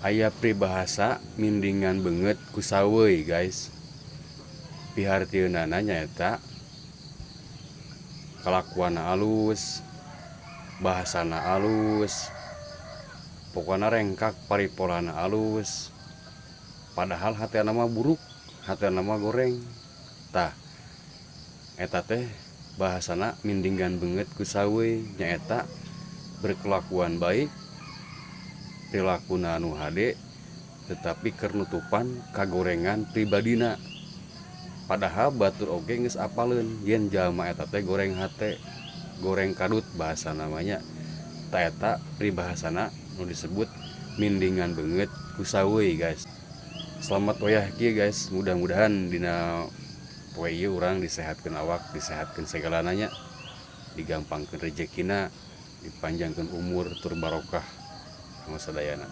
Aya pribahasa mindingan banget ku saweuy guys. Pihartieunana nyaeta kalakuanna alus, bahasana alus, pokona rengkak paripolana alus. Padahal hatena mah buruk, hatena mah goreng. Tah, eta teh bahasana mindingan banget ku saweuy nyaeta berkelakuan baik, perilaku anu hade, tetapi kernutupan kagorengan pribadina. Padahal batur oge geus apaleun yen jalma eta teh goreng hate, goreng kadut bahasa namanya. Ta eta pribahasana nu disebut mindingan banget ku saweuy guys. Selamat wayah kieu guys, mudah-mudahan dina poe ieu urang disehatkeun awak, disehatkeun segalana nya, digampangkeun rezekina, dipanjangkeun umur tur barokah sadayana.